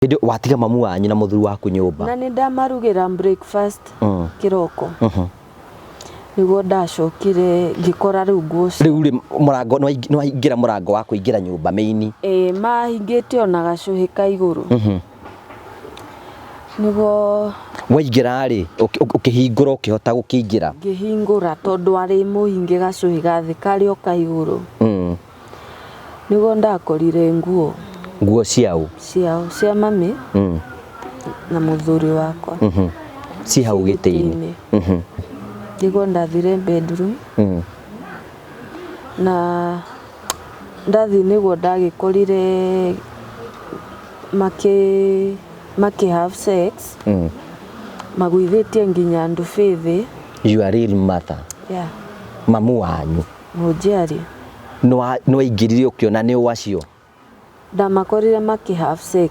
Hĩndĩ watiga mamu wanyu na mũthuri waku nyũmba na nĩ ndamarugira breakfast kiroko niguo ndacokire ngikora riu nguo rĩu mũrango nĩ waingĩra mũrango wa kũingĩra nyũmba maini mahingĩte ona gacuhi ka igũrũ niguo waingĩra rĩ ũkĩhingũra ũkĩhota gũkĩingĩra ngĩhingũra tondũ arĩ mũhinge gacuhi gathĩ karĩ o ka igũrũ niguo ndakorire nguo ciao cia mami na mũthuri wakwa ci hau gĩtĩ-inĩ niguo ndathire bedroom na ndathi niguo ndagĩkorire maki have sex magwithĩtie nginya ndubi thĩ. Your real mother? Yeah. Mamu wanyu mũnjiari nĩ waingĩrire ũkĩona nĩ wacio? Ndamakorire maki have sex.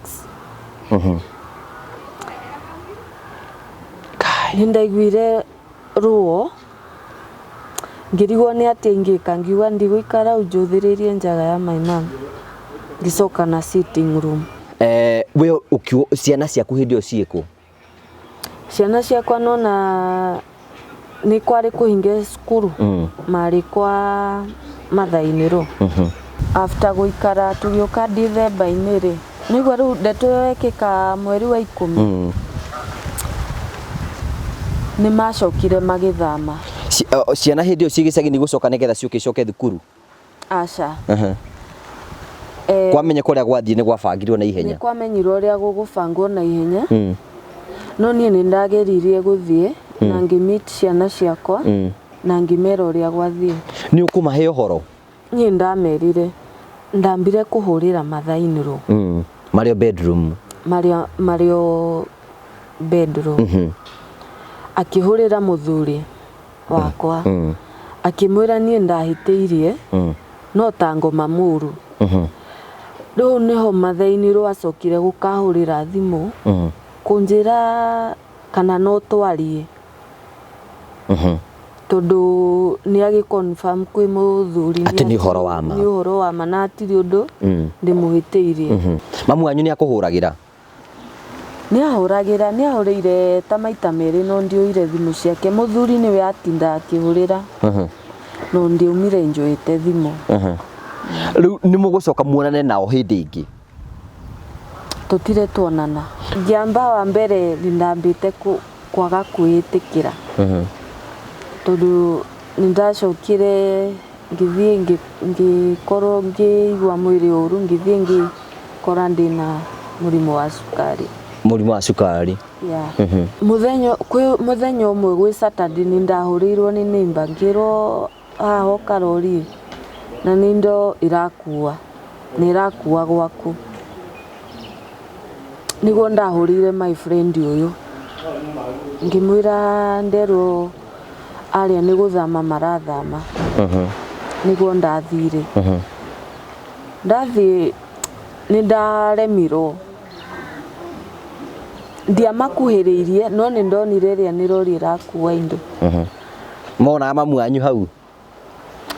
Nindaiguire ruo ngĩrigwo nĩ atĩ ingĩka ngiuga ndigũikara njũthĩrĩrie njaga ya my mom ngĩcoka na sitting room. We ciana ciaku hĩndĩ ĩyo ciĩkũ? Ciana ciakwa nona nĩ kwarĩ kũhinge cukuru marĩ kwa mathainĩ ro. After gũikara tũgĩũka December-inĩ rĩ nĩguo rĩu ndeto ĩyo yekĩka mweri wa 10 nĩ macokire magĩthama. Ciana hĩndĩ ĩyo cigĩcagi nĩ gũcoka nĩgetha ciũke thukuru? Aca. Kwamenya kũrĩa gwathiĩ nĩ gwabangirwo na ihenya? Nĩ kwamenyirwo ũrĩa gũgũbangwo na ihenya no niĩ nĩ ndageririe gũthiĩ na ngĩmeet ciana ciakwa na ngĩmera ũrĩa gwathiĩ. Nĩ ũkũmahe ũhoro? Niĩ ndamerire ndambire kũhũrĩra mathainĩ ro marĩo bedroom marĩo bedroom akĩhũrĩra mũthuri wakwa akĩmwĩra niĩ ndahĩtĩirie no ta ngoma mũru. Rĩu nĩho mathainĩ ro acokire gũkahũrĩra thimũ kũnjĩra kana no twarie tondũ nĩ agĩ-confirm kwĩ mũthuri atĩ nĩ ũhoro wa ma. Nĩ ũhoro wa ma na hatirĩ ũndũ ndĩmũhĩtĩirie. Mamu wanyu nĩ akũhũragĩra? Nĩ ahũrĩire ta maita merĩ no ndioire thimũ ciake. Mũthuri nĩwe atinda akĩhũrĩra no ndiaumire njoete thimũ. Rĩu nĩ mũgũcoka muonane nao hĩndĩ ĩngĩ? Tũtire tuonana. Ngĩamba wa mbere nĩ ndambĩte kwaga kwĩĩtĩkĩra tondũ nĩ ndacokire ngĩthiĩ ngĩkorwo ngĩigua mwĩrĩ ũru ngĩthiĩ ngĩkora ndĩna mũrimũ wa cukari. Mũrimũ wa cukari? Mũthenya ũmwe gwĩ Saturday nĩ ndahũrĩirwo nĩ neighbor ngĩrwo haha hoka rori na nĩ indo nĩ irakua gwaku. Nĩguo ndahũrĩire my friend ũyũ ngĩmwĩra nderwo arĩa nĩ gũthama marathama nĩguo ndathire. Ndathiĩ nĩ ndaremirwo ndiamakuhĩrĩirie no nĩ ndonire rĩrĩa nĩ rori ĩrakua indo. Monaga mamu wanyu hau?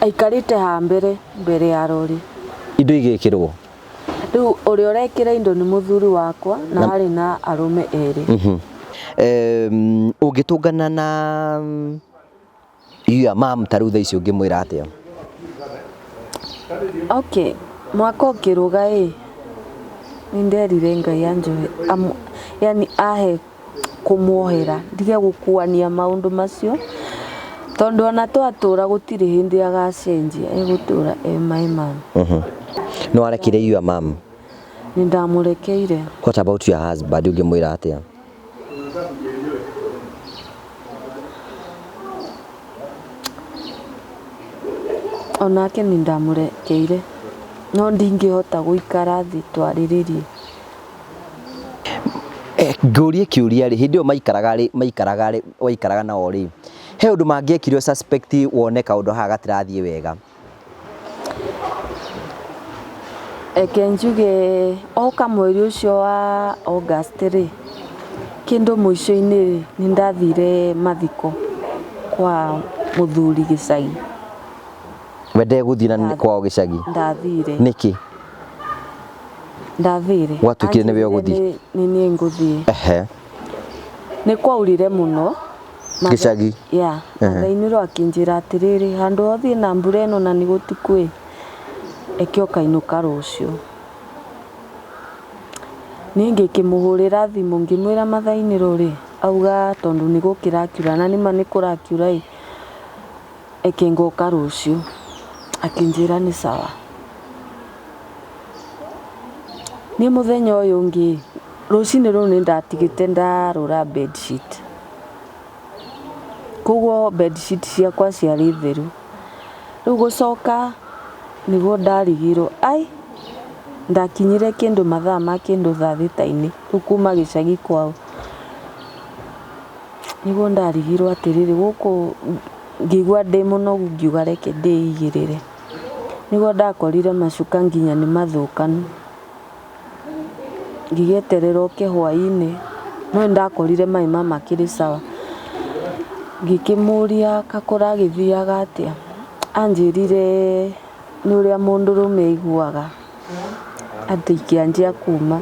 Aikarĩte haha mbere ya rori. Indo igĩkĩrwo? Rĩu ũrĩa ũrekĩra indo nĩ mũthuri wakwa na harĩ na arũme erĩ. Ũngĩtũngana na your mom ta rĩu thaa ici ũngĩmwĩra atĩa? Okay, mwaka ũkĩrũga nĩ nderire Ngai anjohe yani ahe kũmuohera ndige gũkuania maũndũ macio tondũ ona twatũra gũtirĩ hĩndĩ agacenjia egũtũra my mom. Nĩ warekire your mom? Nĩ ndamũrekeire. What about your husband ũngĩmwĩra atĩa? Onake nĩ ndamũrekeire no ndingĩhota gũikara thĩ twarĩrĩrie. Ngũrie kĩũria rĩ hĩndĩ ĩyo waikaraga nao rĩ he ũndũ mangĩekire suspect wone kaũndũ haha gatirathiĩ wega? Eke njuge o kamweri ũcio wa August rĩ kĩndũ mũico-inĩ nĩ ndathire mathiko kwa mũthuri gĩcagi. Wende gũthiĩ na kwao gĩcagi? Ndathire. Nĩkĩ? ndathire Gwatuĩkire nĩwe ũgũthiĩ? Nĩ ngũthiĩ. Ehe. Nĩ kwaurire mũno Gĩcagi? Mathainĩ akĩnjĩra atĩrĩrĩ, handũ othiĩ na mbura ĩno na nĩ gũtikũ eke ũkainũka rũciũ. Niĩ ngĩkĩmũhũrĩra thimũ ngĩmwĩra mathainĩ rĩ, auga tondũ nĩ gũkĩrakiura na nĩma nĩ kũrakiura eke ngoka rũciũ. Akĩnjĩra nĩ sawa. Niĩ mũthenya ũyũ ũngĩ rũcinĩ rũu nĩ ndatigĩte ndarũra bedsheet. Koguo bedsheet ciakwa ciarĩ theru. Rĩu gũcoka nĩguo ndarigirwo. Ndakinyire kĩndũ mathaa ma kĩndũ thaa thita-inĩ rĩu kuma gĩcagi kwao. Nĩguo ndarigirwo atĩrĩrĩ gũkũ ngĩigua ndĩ mũnogu ngiuga reke ndĩigĩrĩre. Nĩguo ndakorire macuka nginya nĩ mathũkanu. Ngĩgĩeterera oke hwainĩ no ndakorire maima makĩrĩ sawa. Ngĩkĩmũria kakũra agĩthiaga atĩa. Anjĩrire nĩ ũrĩa mũndũrũme aiguaga atĩ ingĩanjia kuma